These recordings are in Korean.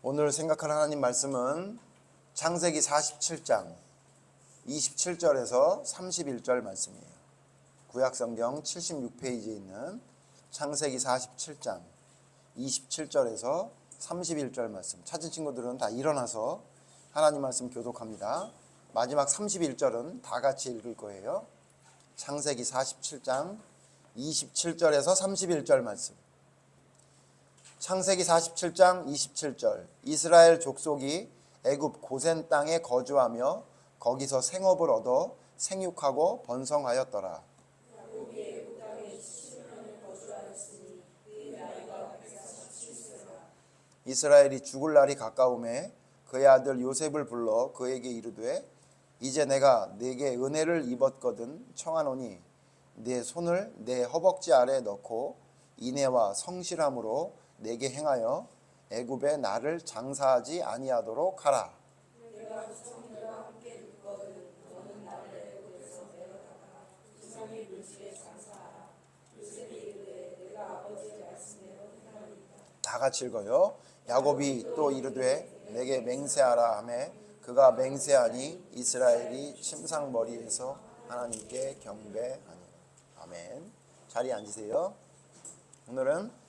오늘 생각할 하나님 말씀은 창세기 47장 27절에서 31절 말씀이에요. 구약성경 76페이지에 있는 창세기 47장 27절에서 31절 말씀. 찾은 친구들은 다 일어나서 하나님 말씀 교독합니다. 마지막 31절은 다 같이 읽을 거예요. 창세기 47장 27절에서 31절 말씀. 창세기 47장 27절. 이스라엘 족속이 애굽 고센 땅에 거주하며 거기서 생업을 얻어 생육하고 번성하였더라. 이스라엘이 죽을 날이 가까우매 그의 아들 요셉을 불러 그에게 이르되 이제 내가 네게 은혜를 입었거든 청하노니 네 손을 내 허벅지 아래에 넣고 인애와 성실함으로 내게 행하여 애굽에 나를 장사하지 아니하도록 하라. 내가 조상들과 함께 눕거든 너는 나를 애굽에서 내려다가 조상의 물질에 장사하라. 요셉이 이르되 내가 아버지의 말씀대로 행하리이다. 다 같이 읽어요. 야곱이 또 이르되 내게 맹세하라 하매 그가 맹세하니 이스라엘이 침상머리에서 하나님께 경배하니. 아멘. 자리에 앉으세요. 오늘은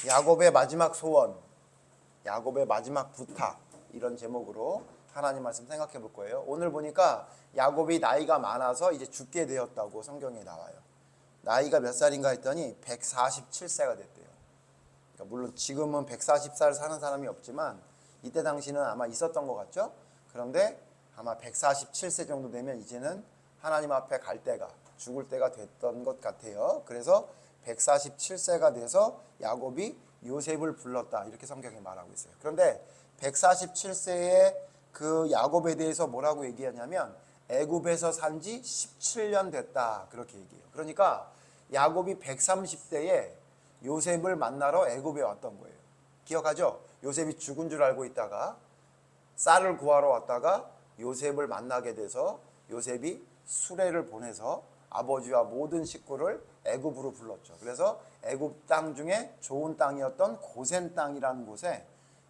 야곱의 마지막 소원, 야곱의 마지막 부탁, 이런 제목으로 하나님 말씀 생각해 볼 거예요. 오늘 보니까 야곱이 나이가 많아서 이제 죽게 되었다고 성경에 나와요. 나이가 몇 살인가 했더니 147세가 됐대요. 그러니까 물론 지금은 140살 사는 사람이 없지만 이때 당시는 아마 있었던 것 같죠? 그런데 아마 147세 정도 되면 이제는 하나님 앞에 갈 때가, 죽을 때가 됐던 것 같아요. 그래서 147세가 돼서 야곱이 요셉을 불렀다, 이렇게 성경이 말하고 있어요. 그런데 147세의 그 야곱에 대해서 뭐라고 얘기하냐면 애굽에서 산 지 17년 됐다, 그렇게 얘기해요. 그러니까 야곱이 130세에 요셉을 만나러 애굽에 왔던 거예요. 기억하죠? 요셉이 죽은 줄 알고 있다가 쌀을 구하러 왔다가 요셉을 만나게 돼서 요셉이 수레를 보내서 아버지와 모든 식구를 애굽으로 불렀죠. 그래서 애굽 땅 중에 좋은 땅이었던 고센 땅이라는 곳에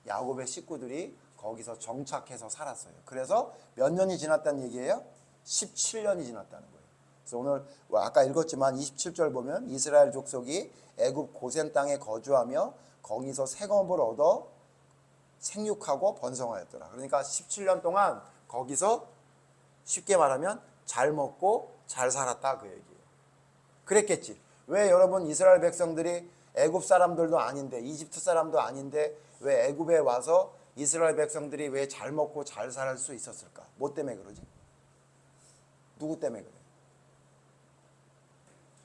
야곱의 식구들이 거기서 정착해서 살았어요. 그래서 몇 년이 지났다는 얘기예요? 17년이 지났다는 거예요. 그래서 오늘 아까 읽었지만 27절 보면 이스라엘 족속이 애굽 고센 땅에 거주하며 거기서 생업을 얻어 생육하고 번성하였더라. 그러니까 17년 동안 거기서 쉽게 말하면 잘 먹고 잘 살았다, 그 얘기예요. 그랬겠지. 왜 여러분 이스라엘 백성들이 애굽 사람들도 아닌데 이집트 사람도 아닌데 왜 애굽에 와서 이스라엘 백성들이 왜 잘 먹고 잘 살 수 있었을까? 뭐 때문에 그러지? 누구 때문에 그래?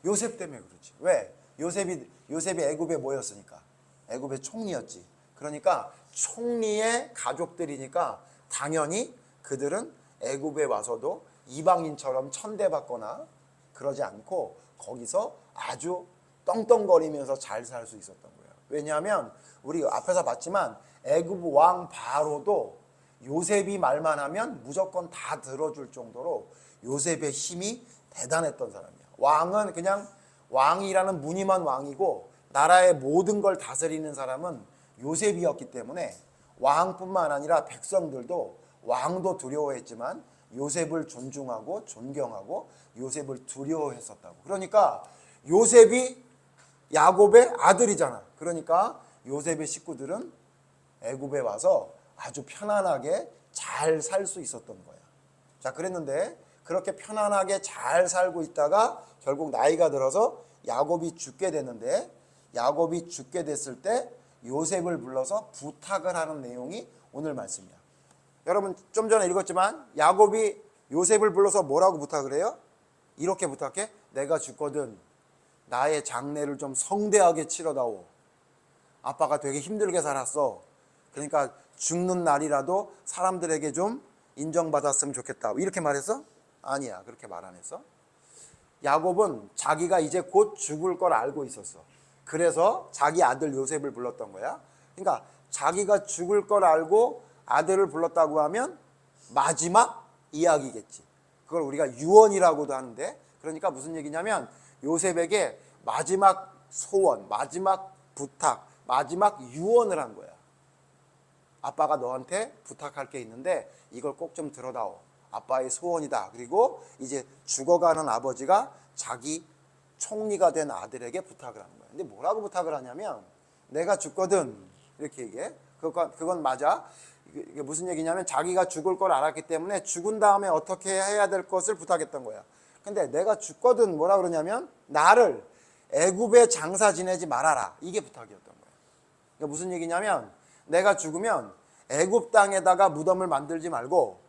요셉 때문에 그렇지. 왜? 요셉이 애굽에 모였으니까. 애굽의 총리였지. 그러니까 총리의 가족들이니까 당연히 그들은 애굽에 와서도 이방인처럼 천대받거나 그러지 않고 거기서 아주 떵떵거리면서 잘 살 수 있었던 거예요. 왜냐하면 우리 앞에서 봤지만 애굽 왕 바로도 요셉이 말만 하면 무조건 다 들어줄 정도로 요셉의 힘이 대단했던 사람이야. 왕은 그냥 왕이라는 무늬만 왕이고 나라의 모든 걸 다스리는 사람은 요셉이었기 때문에 왕뿐만 아니라 백성들도 왕도 두려워했지만 요셉을 존중하고 존경하고 요셉을 두려워했었다고. 그러니까 요셉이 야곱의 아들이잖아. 그러니까 요셉의 식구들은 애굽에 와서 아주 편안하게 잘 살 수 있었던 거야. 자, 그랬는데 그렇게 편안하게 잘 살고 있다가 결국 나이가 들어서 야곱이 죽게 됐는데 야곱이 죽게 됐을 때 요셉을 불러서 부탁을 하는 내용이 오늘 말씀이야. 여러분 좀 전에 읽었지만 야곱이 요셉을 불러서 뭐라고 부탁을 해요? 이렇게 부탁해. 내가 죽거든 나의 장례를 좀 성대하게 치러다오. 아빠가 되게 힘들게 살았어. 그러니까 죽는 날이라도 사람들에게 좀 인정받았으면 좋겠다, 이렇게 말했어? 아니야, 그렇게 말 안 했어. 야곱은 자기가 이제 곧 죽을 걸 알고 있었어. 그래서 자기 아들 요셉을 불렀던 거야. 그러니까 자기가 죽을 걸 알고 아들을 불렀다고 하면 마지막 이야기겠지. 그걸 우리가 유언이라고도 하는데, 그러니까 무슨 얘기냐면 요셉에게 마지막 소원, 마지막 부탁, 마지막 유언을 한 거야. 아빠가 너한테 부탁할 게 있는데 이걸 꼭 좀 들어다오. 아빠의 소원이다. 그리고 이제 죽어가는 아버지가 자기 총리가 된 아들에게 부탁을 하는 거예요. 근데 뭐라고 부탁을 하냐면 내가 죽거든 이렇게 얘기해. 그건 맞아. 이게 무슨 얘기냐면 자기가 죽을 걸 알았기 때문에 죽은 다음에 어떻게 해야 될 것을 부탁했던 거야. 근데 내가 죽거든 뭐라 그러냐면 나를 애굽에 장사 지내지 말아라. 이게 부탁이었던 거예요. 그러니까 무슨 얘기냐면 내가 죽으면 애굽 땅에다가 무덤을 만들지 말고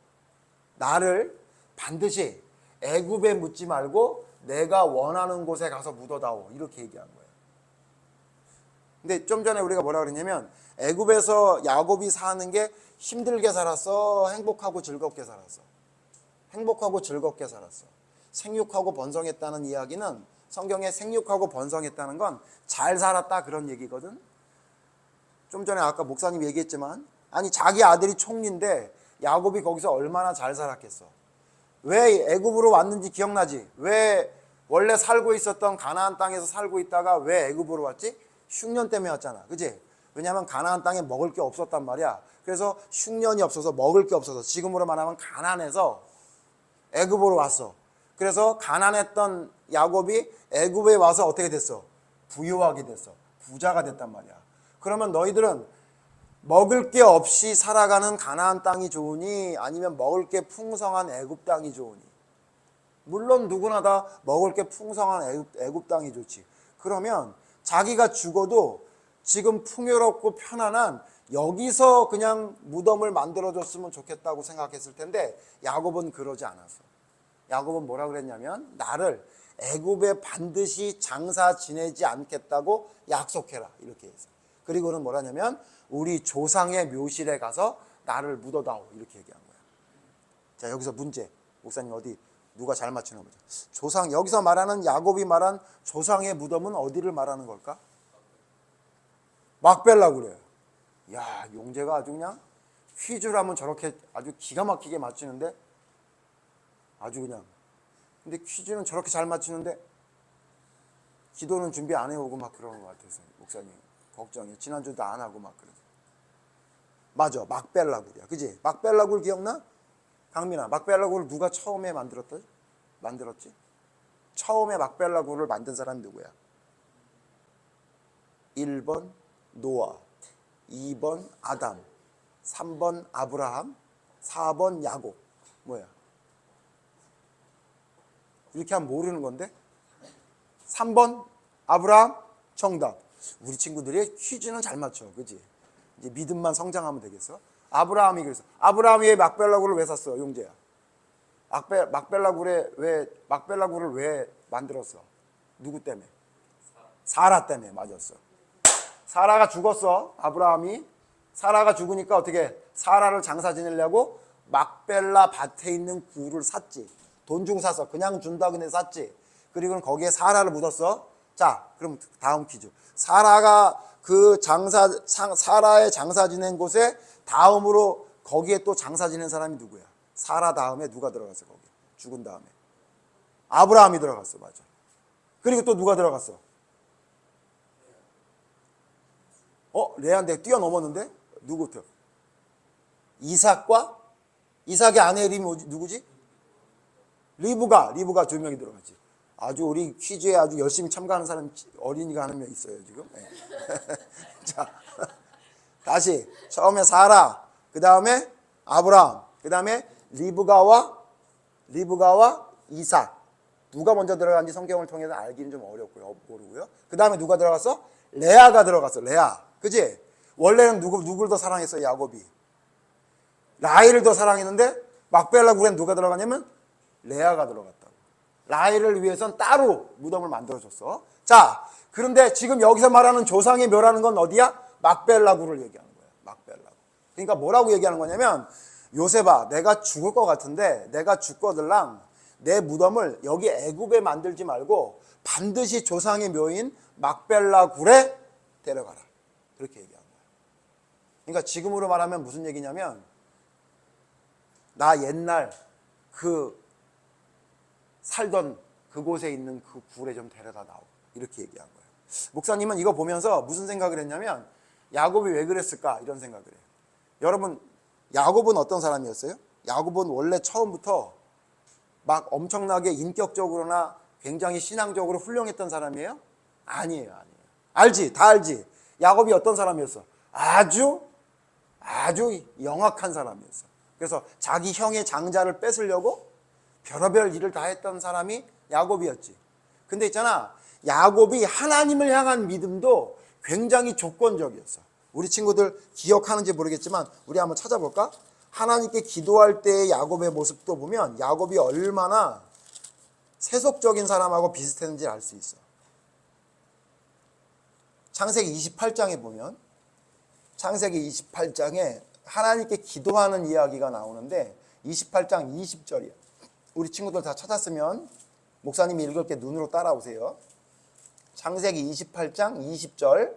나를 반드시 애굽에 묻지 말고 내가 원하는 곳에 가서 묻어다오. 이렇게 얘기한 거예요. 근데 좀 전에 우리가 뭐라 그랬냐면 애굽에서 야곱이 사는 게 힘들게 살았어? 행복하고 즐겁게 살았어? 행복하고 즐겁게 살았어. 생육하고 번성했다는 이야기는 성경에 생육하고 번성했다는 건 잘 살았다 그런 얘기거든. 좀 전에 아까 목사님 얘기했지만 아니 자기 아들이 총리인데 야곱이 거기서 얼마나 잘 살았겠어. 왜 애굽으로 왔는지 기억나지? 왜 원래 살고 있었던 가나안 땅에서 살고 있다가 왜 애굽으로 왔지? 흉년 때문에 왔잖아. 그치? 왜냐하면 가나안 땅에 먹을 게 없었단 말이야. 그래서 흉년이 없어서 먹을 게 없어서 지금으로 말하면 가난해서 애굽으로 왔어. 그래서 가난했던 야곱이 애굽에 와서 어떻게 됐어? 부유하게 됐어. 부자가 됐단 말이야. 그러면 너희들은 먹을 게 없이 살아가는 가나안 땅이 좋으니 아니면 먹을 게 풍성한 애굽 땅이 좋으니? 물론 누구나 다 먹을 게 풍성한 애굽 땅이 좋지. 그러면 자기가 죽어도 지금 풍요롭고 편안한 여기서 그냥 무덤을 만들어줬으면 좋겠다고 생각했을 텐데 야곱은 그러지 않았어. 야곱은 뭐라 그랬냐면 나를 애굽에 반드시 장사 지내지 않겠다고 약속해라 이렇게 했어. 그리고는 뭐라냐면 우리 조상의 묘실에 가서 나를 묻어다오 이렇게 얘기한 거야. 자 여기서 문제. 목사님 어디 누가 잘 맞추나 보자. 조상 여기서 말하는 야곱이 말한 조상의 무덤은 어디를 말하는 걸까? 막벨라 그래요. 야 용재가 아주 그냥 퀴즈를 하면 저렇게 아주 기가 막히게 맞추는데 아주 그냥. 근데 퀴즈는 저렇게 잘 맞추는데 기도는 준비 안 해오고 막 그러는 것 같아서 목사님 걱정이에요. 지난주도 안 하고 막 그러고. 맞아 막벨라굴이야. 그지? 막벨라굴 기억나? 강민아 막벨라굴을 누가 처음에 만들었지? 처음에 막벨라굴을 만든 사람이 누구야? 1번 노아, 2번 아담, 3번 아브라함, 4번 야곱. 뭐야? 이렇게 하면 모르는 건데? 3번 아브라함 정답. 우리 친구들이 퀴즈는 잘 맞춰. 그치? 이제 믿음만 성장하면 되겠어? 아브라함이 그래서 아브라함이 왜 막벨라굴을 왜 샀어? 용재야. 막벨라굴을 왜 만들었어? 누구 때문에? 사라 때문에. 맞았어. 사라가 죽었어. 아브라함이. 사라가 죽으니까 어떻게 사라를 장사 지내려고 막벨라 밭에 있는 굴을 샀지. 돈 주고 샀어. 그냥 준다고 해서 샀지. 그리고 거기에 사라를 묻었어. 자, 그럼 다음 퀴즈. 사라가 사라의 장사 지낸 곳에 다음으로 거기에 또 장사 지낸 사람이 누구야? 사라 다음에 누가 들어갔어? 거기 죽은 다음에 아브라함이 들어갔어. 맞아. 그리고 또 누가 들어갔어? 레아인데 뛰어넘었는데? 누구부터? 이삭의 아내 이름이 누구지? 리브가 2명이 들어갔지. 아주 우리 퀴즈에 아주 열심히 참가하는 사람 어린이가 한 명 있어요 지금. 네. 자 다시 처음에 사라, 그 다음에 아브라함, 그 다음에 리브가와 이삭. 누가 먼저 들어간지 성경을 통해서 알기는 좀 어렵고요, 모르고요. 그 다음에 누가 들어갔어? 레아가 들어갔어. 레아, 그지? 원래는 누굴 더 사랑했어요? 야곱이 라헬을 더 사랑했는데 막벨라굴엔 누가 들어가냐면 레아가 들어갔다고. 라헬을 위해선 따로 무덤을 만들어줬어. 자, 그런데 지금 여기서 말하는 조상의 묘라는 건 어디야? 막벨라굴을 얘기하는 거야. 막벨라굴. 그러니까 뭐라고 얘기하는 거냐면 요셉아, 내가 죽을 것 같은데 내가 죽거들랑 내 무덤을 여기 애굽에 만들지 말고 반드시 조상의 묘인 막벨라굴에 데려가라. 그렇게 얘기하는 거야. 그러니까 지금으로 말하면 무슨 얘기냐면 나 옛날 살던 그곳에 있는 그 굴에 좀 데려다 놔오. 이렇게 얘기한 거예요. 목사님은 이거 보면서 무슨 생각을 했냐면 야곱이 왜 그랬을까? 이런 생각을 해요. 여러분, 야곱은 어떤 사람이었어요? 야곱은 원래 처음부터 막 엄청나게 인격적으로나 굉장히 신앙적으로 훌륭했던 사람이에요? 아니에요. 알지? 다 알지? 야곱이 어떤 사람이었어? 아주 영악한 사람이었어. 그래서 자기 형의 장자를 뺏으려고 별의별 일을 다 했던 사람이 야곱이었지. 근데 있잖아, 야곱이 하나님을 향한 믿음도 굉장히 조건적이었어. 우리 친구들 기억하는지 모르겠지만 우리 한번 찾아볼까? 하나님께 기도할 때의 야곱의 모습도 보면 야곱이 얼마나 세속적인 사람하고 비슷했는지 알 수 있어. 창세기 28장에 보면, 창세기 28장에 하나님께 기도하는 이야기가 나오는데 28장 20절이야. 우리 친구들 다 찾았으면 목사님이 읽을 때 눈으로 따라오세요. 창세기 28장 20절.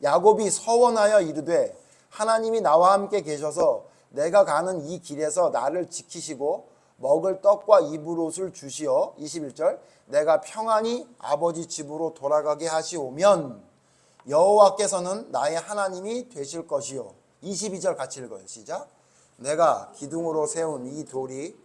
야곱이 서원하여 이르되 하나님이 나와 함께 계셔서 내가 가는 이 길에서 나를 지키시고 먹을 떡과 입을 옷을 주시어 21절. 내가 평안히 아버지 집으로 돌아가게 하시오면 여호와께서는 나의 하나님이 되실 것이요. 22절 같이 읽어요. 시작. 내가 기둥으로 세운 이 돌이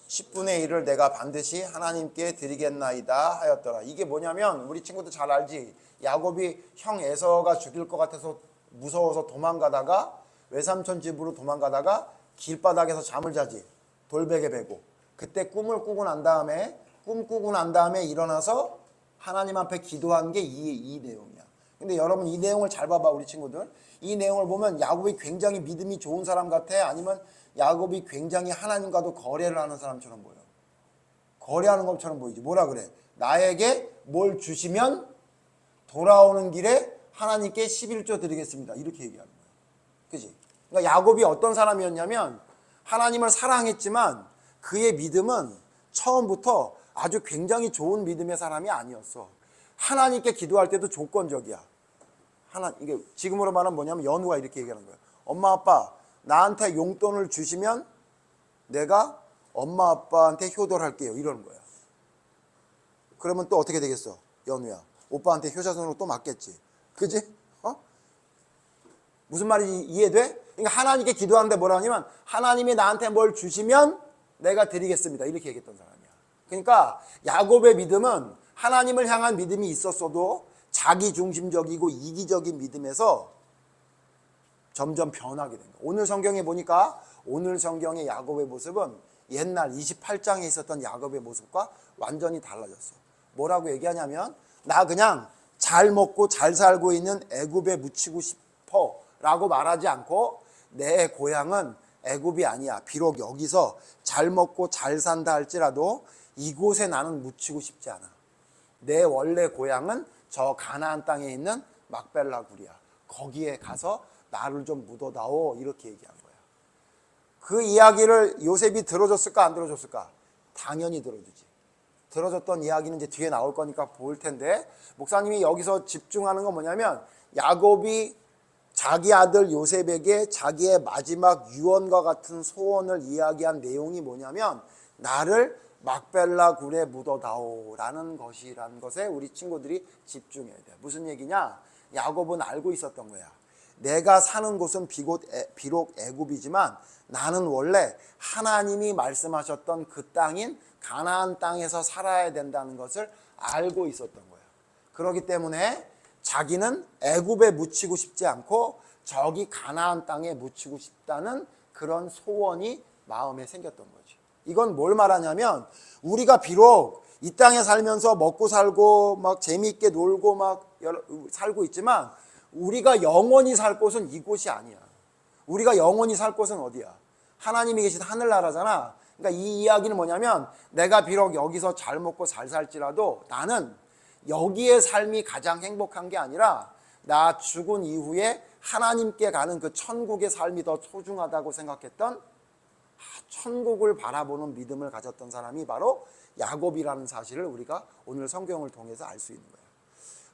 10분의 1을 내가 반드시 하나님께 드리겠나이다 하였더라. 이게 뭐냐면 우리 친구들 잘 알지? 야곱이 형 에서가 죽일 것 같아서 무서워서 도망가다가 외삼촌 집으로 도망가다가 길바닥에서 잠을 자지. 돌베개 베고. 그때 꿈을 꾸고 난 다음에 일어나서 하나님 앞에 기도한 게 이 내용이야. 근데 여러분 이 내용을 잘 봐봐. 우리 친구들 이 내용을 보면 야곱이 굉장히 믿음이 좋은 사람 같아? 아니면 야곱이 굉장히 하나님과도 거래를 하는 사람처럼 보여? 거래하는 것처럼 보이지. 뭐라 그래? 나에게 뭘 주시면 돌아오는 길에 하나님께 11조 드리겠습니다. 이렇게 얘기하는 거야. 그치? 그러니까 야곱이 어떤 사람이었냐면 하나님을 사랑했지만 그의 믿음은 처음부터 아주 굉장히 좋은 믿음의 사람이 아니었어. 하나님께 기도할 때도 조건적이야. 이게 지금으로 말하면 뭐냐면 연우가 이렇게 얘기하는 거야. 엄마 아빠 나한테 용돈을 주시면 내가 엄마 아빠한테 효도할게요. 이러는 거야. 그러면 또 어떻게 되겠어? 연우야. 오빠한테 효자손으로 또 맞겠지. 그지? 무슨 말인지 이해돼? 그러니까 하나님께 기도하는데 뭐라 하냐면 하나님이 나한테 뭘 주시면 내가 드리겠습니다. 이렇게 얘기했던 사람이야. 그러니까 야곱의 믿음은 하나님을 향한 믿음이 있었어도 자기중심적이고 이기적인 믿음에서 점점 변하게 된 거야. 오늘 성경에 보니까 오늘 성경의 야곱의 모습은 옛날 28장에 있었던 야곱의 모습과 완전히 달라졌어. 뭐라고 얘기하냐면 나 그냥 잘 먹고 잘 살고 있는 애굽에 묻히고 싶어 라고 말하지 않고 내 고향은 애굽이 아니야. 비록 여기서 잘 먹고 잘 산다 할지라도 이곳에 나는 묻히고 싶지 않아. 내 원래 고향은 저 가나안 땅에 있는 막벨라 굴이야. 거기에 가서 나를 좀 묻어다오. 이렇게 얘기한 거야. 그 이야기를 요셉이 들어줬을까 안 들어줬을까? 당연히 들어주지. 들어줬던 이야기는 이제 뒤에 나올 거니까 볼 텐데 목사님이 여기서 집중하는 건 뭐냐면 야곱이 자기 아들 요셉에게 자기의 마지막 유언과 같은 소원을 이야기한 내용이 뭐냐면 나를 막벨라 굴에 묻어다오라는 것이라는 것에 우리 친구들이 집중해야 돼. 무슨 얘기냐? 야곱은 알고 있었던 거야. 내가 사는 곳은 비록 애굽이지만 나는 원래 하나님이 말씀하셨던 그 땅인 가나안 땅에서 살아야 된다는 것을 알고 있었던 거야. 그렇기 때문에 자기는 애굽에 묻히고 싶지 않고 저기 가나안 땅에 묻히고 싶다는 그런 소원이 마음에 생겼던 거지. 이건 뭘 말하냐면 우리가 비록 이 땅에 살면서 먹고 살고 막 재미있게 놀고 막 살고 있지만 우리가 영원히 살 곳은 이곳이 아니야. 우리가 영원히 살 곳은 어디야? 하나님이 계신 하늘나라잖아. 그러니까 이 이야기는 뭐냐면 내가 비록 여기서 잘 먹고 잘 살지라도 나는 여기의 삶이 가장 행복한 게 아니라 나 죽은 이후에 하나님께 가는 그 천국의 삶이 더 소중하다고 생각했던 천국을 바라보는 믿음을 가졌던 사람이 바로 야곱이라는 사실을 우리가 오늘 성경을 통해서 알 수 있는 거예요.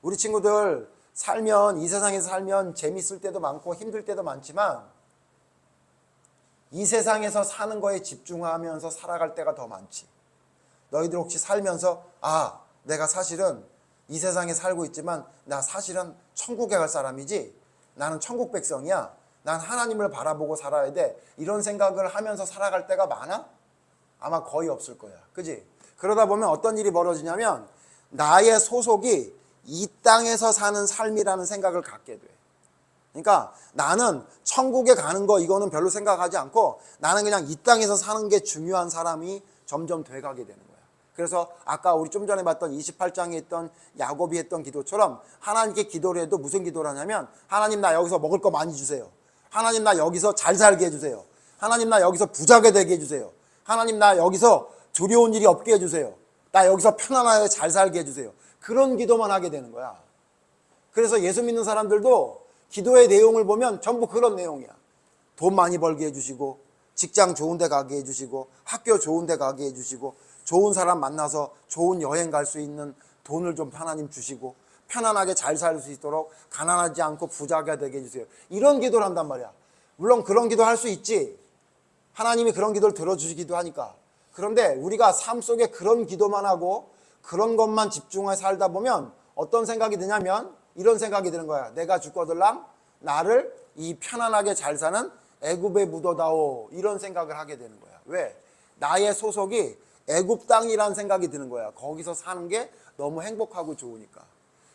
우리 친구들 살면 이 세상에서 살면 재밌을 때도 많고 힘들 때도 많지만 이 세상에서 사는 거에 집중하면서 살아갈 때가 더 많지. 너희들 혹시 살면서 내가 사실은 이 세상에 살고 있지만 나 사실은 천국에 갈 사람이지, 나는 천국 백성이야, 난 하나님을 바라보고 살아야 돼, 이런 생각을 하면서 살아갈 때가 많아? 아마 거의 없을 거야. 그지? 그러다 보면 어떤 일이 벌어지냐면 나의 소속이 이 땅에서 사는 삶이라는 생각을 갖게 돼. 그러니까 나는 천국에 가는 거 이거는 별로 생각하지 않고 나는 그냥 이 땅에서 사는 게 중요한 사람이 점점 돼가게 되는 거야. 그래서 아까 우리 좀 전에 봤던 28장에 있던 야곱이 했던 기도처럼 하나님께 기도를 해도 무슨 기도를 하냐면, 하나님 나 여기서 먹을 거 많이 주세요. 하나님 나 여기서 잘 살게 해주세요. 하나님 나 여기서 부자가 되게 해주세요. 하나님 나 여기서 두려운 일이 없게 해주세요. 나 여기서 편안하게 잘 살게 해주세요. 그런 기도만 하게 되는 거야. 그래서 예수 믿는 사람들도 기도의 내용을 보면 전부 그런 내용이야. 돈 많이 벌게 해주시고, 직장 좋은 데 가게 해주시고, 학교 좋은 데 가게 해주시고, 좋은 사람 만나서 좋은 여행 갈 수 있는 돈을 좀 하나님 주시고, 편안하게 잘 살 수 있도록 가난하지 않고 부자가 되게 해주세요. 이런 기도를 한단 말이야. 물론 그런 기도 할 수 있지. 하나님이 그런 기도를 들어주시기도 하니까. 그런데 우리가 삶 속에 그런 기도만 하고 그런 것만 집중해 살다 보면 어떤 생각이 드냐면 이런 생각이 드는 거야. 내가 죽거들랑 나를 이 편안하게 잘 사는 애굽에 묻어다오, 이런 생각을 하게 되는 거야. 왜? 나의 소속이 애굽 땅이라는 생각이 드는 거야. 거기서 사는 게 너무 행복하고 좋으니까.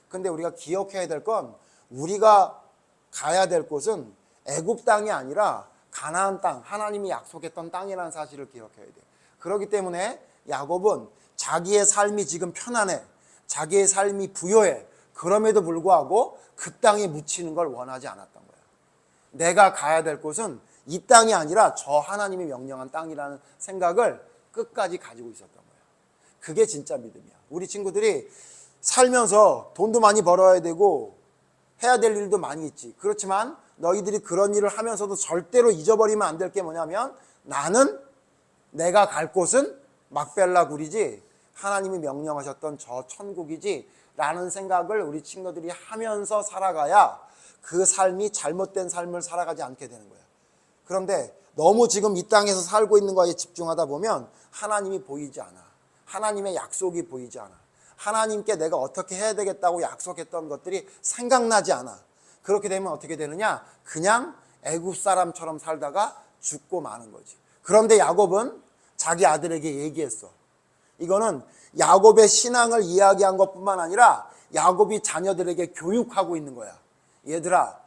근데 우리가 기억해야 될 건, 우리가 가야 될 곳은 애굽 땅이 아니라 가나안 땅, 하나님이 약속했던 땅이라는 사실을 기억해야 돼. 그렇기 때문에 야곱은 자기의 삶이 지금 편안해, 자기의 삶이 부요해, 그럼에도 불구하고 그 땅에 묻히는 걸 원하지 않았던 거야. 내가 가야 될 곳은 이 땅이 아니라 저 하나님이 명령한 땅이라는 생각을 끝까지 가지고 있었던 거야. 그게 진짜 믿음이야. 우리 친구들이 살면서 돈도 많이 벌어야 되고 해야 될 일도 많이 있지. 그렇지만 너희들이 그런 일을 하면서도 절대로 잊어버리면 안 될 게 뭐냐면, 나는 내가 갈 곳은 막벨라 굴이지 하나님이 명령하셨던 저 천국이지 라는 생각을 우리 친구들이 하면서 살아가야 그 삶이 잘못된 삶을 살아가지 않게 되는 거야. 그런데 너무 지금 이 땅에서 살고 있는 거에 집중하다 보면 하나님이 보이지 않아. 하나님의 약속이 보이지 않아. 하나님께 내가 어떻게 해야 되겠다고 약속했던 것들이 생각나지 않아. 그렇게 되면 어떻게 되느냐? 그냥 애굽 사람처럼 살다가 죽고 마는 거지. 그런데 야곱은 자기 아들에게 얘기했어. 이거는 야곱의 신앙을 이야기한 것뿐만 아니라 야곱이 자녀들에게 교육하고 있는 거야. 얘들아,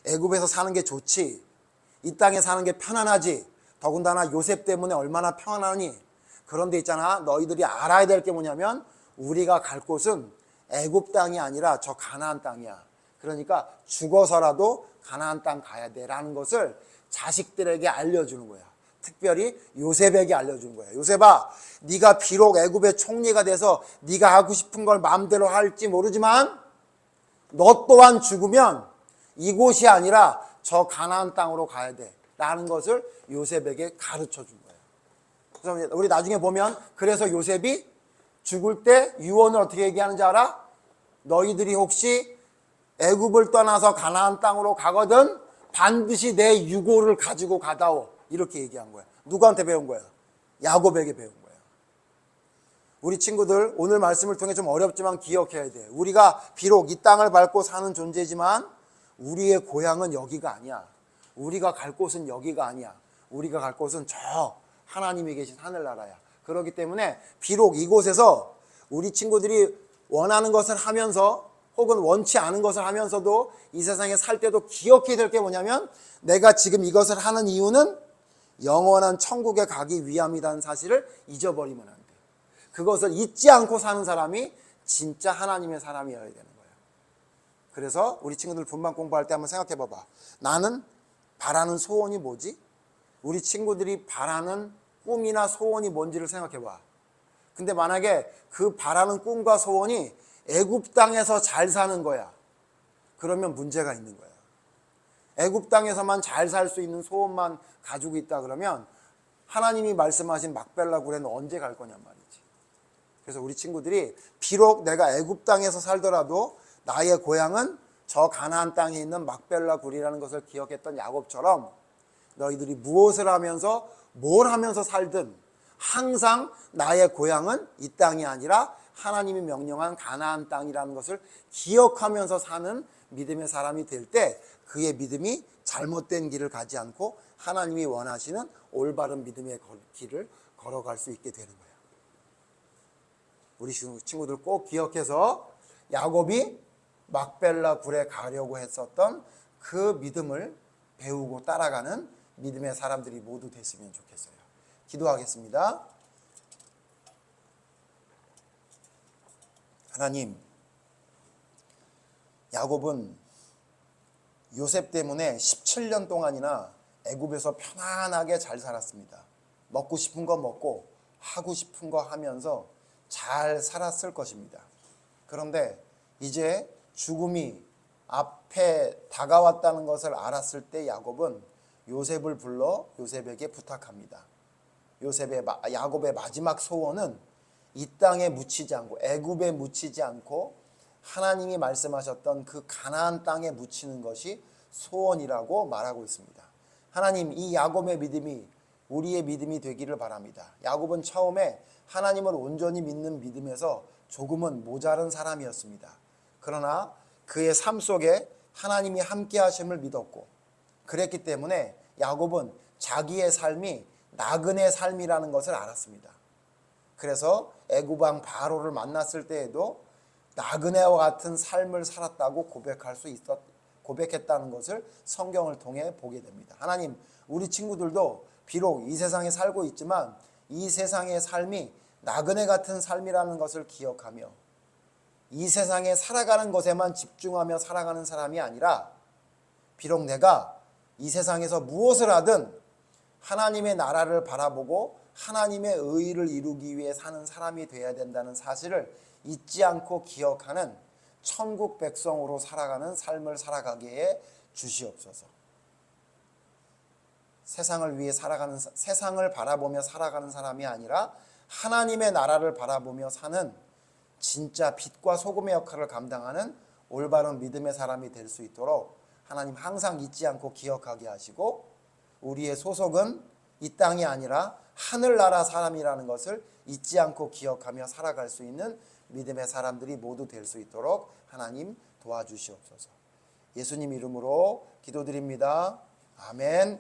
애굽에서 사는 게 좋지. 이 땅에 사는 게 편안하지. 더군다나 요셉 때문에 얼마나 평안하니. 그런데 있잖아, 너희들이 알아야 될 게 뭐냐면 우리가 갈 곳은 애굽 땅이 아니라 저 가나안 땅이야. 그러니까 죽어서라도 가나안 땅 가야 돼 라는 것을 자식들에게 알려주는 거야. 특별히 요셉에게 알려주는 거야. 요셉아, 네가 비록 애굽의 총리가 돼서 네가 하고 싶은 걸 마음대로 할지 모르지만 너 또한 죽으면 이곳이 아니라 저 가나안 땅으로 가야 돼 라는 것을 요셉에게 가르쳐 준 거야. 그래서 우리 나중에 보면, 그래서 요셉이 죽을 때 유언을 어떻게 얘기하는지 알아? 너희들이 혹시 애굽을 떠나서 가나안 땅으로 가거든 반드시 내 유고를 가지고 가다오, 이렇게 얘기한 거야. 누구한테 배운 거야? 야곱에게 배운 거야. 우리 친구들, 오늘 말씀을 통해 좀 어렵지만 기억해야 돼. 우리가 비록 이 땅을 밟고 사는 존재지만 우리의 고향은 여기가 아니야. 우리가 갈 곳은 여기가 아니야. 우리가 갈 곳은 저 하나님이 계신 하늘나라야. 그렇기 때문에 비록 이곳에서 우리 친구들이 원하는 것을 하면서 혹은 원치 않은 것을 하면서도 이 세상에 살 때도 기억해야 될 게 뭐냐면, 내가 지금 이것을 하는 이유는 영원한 천국에 가기 위함이라는 사실을 잊어버리면 안 돼. 그것을 잊지 않고 사는 사람이 진짜 하나님의 사람이어야 되는 거예요. 그래서 우리 친구들 분반 공부할 때 한번 생각해 봐봐. 나는 바라는 소원이 뭐지? 우리 친구들이 바라는 꿈이나 소원이 뭔지를 생각해 봐. 근데 만약에 그 바라는 꿈과 소원이 애굽 땅에서 잘 사는 거야. 그러면 문제가 있는 거야. 애굽 땅에서만 잘 살 수 있는 소원만 가지고 있다 그러면 하나님이 말씀하신 막벨라 굴에는 언제 갈 거냔 말이지. 그래서 우리 친구들이 비록 내가 애굽 땅에서 살더라도 나의 고향은 저 가나안 땅에 있는 막벨라 굴이라는 것을 기억했던 야곱처럼 너희들이 무엇을 하면서 뭘 하면서 살든 항상 나의 고향은 이 땅이 아니라 하나님이 명령한 가나안 땅이라는 것을 기억하면서 사는 믿음의 사람이 될 때 그의 믿음이 잘못된 길을 가지 않고 하나님이 원하시는 올바른 믿음의 길을 걸어갈 수 있게 되는 거예요. 우리 친구들 꼭 기억해서 야곱이 막벨라 굴에 가려고 했었던 그 믿음을 배우고 따라가는 믿음의 사람들이 모두 됐으면 좋겠어요. 기도하겠습니다. 하나님, 야곱은 요셉 때문에 17년 동안이나 애굽에서 편안하게 잘 살았습니다. 먹고 싶은 거 먹고 하고 싶은 거 하면서 잘 살았을 것입니다. 그런데 이제 죽음이 앞에 다가왔다는 것을 알았을 때 야곱은 요셉을 불러 요셉에게 부탁합니다. 야곱의 마지막 소원은 이 땅에 묻히지 않고 애굽에 묻히지 않고 하나님이 말씀하셨던 그 가나안 땅에 묻히는 것이 소원이라고 말하고 있습니다. 하나님, 이 야곱의 믿음이 우리의 믿음이 되기를 바랍니다. 야곱은 처음에 하나님을 온전히 믿는 믿음에서 조금은 모자른 사람이었습니다. 그러나 그의 삶 속에 하나님이 함께 하심을 믿었고 그랬기 때문에 야곱은 자기의 삶이 나그네 삶이라는 것을 알았습니다. 그래서 애굽 왕 바로를 만났을 때에도 나그네와 같은 삶을 살았다고 고백했다는 것을 성경을 통해 보게 됩니다. 하나님, 우리 친구들도 비록 이 세상에 살고 있지만 이 세상의 삶이 나그네 같은 삶이라는 것을 기억하며 이 세상에 살아가는 것에만 집중하며 살아가는 사람이 아니라 비록 내가 이 세상에서 무엇을 하든 하나님의 나라를 바라보고 하나님의 의의를 이루기 위해 사는 사람이 되어야 된다는 사실을 잊지 않고 기억하는 천국 백성으로 살아가는 삶을 살아가게 해 주시옵소서. 세상을 바라보며 살아가는 사람이 아니라 하나님의 나라를 바라보며 사는 진짜 빛과 소금의 역할을 감당하는 올바른 믿음의 사람이 될 수 있도록 하나님 항상 잊지 않고 기억하게 하시고 우리의 소속은 이 땅이 아니라 하늘나라 사람이라는 것을 잊지 않고 기억하며 살아갈 수 있는 믿음의 사람들이 모두 될 수 있도록 하나님 도와주시옵소서. 예수님 이름으로 기도드립니다. 아멘.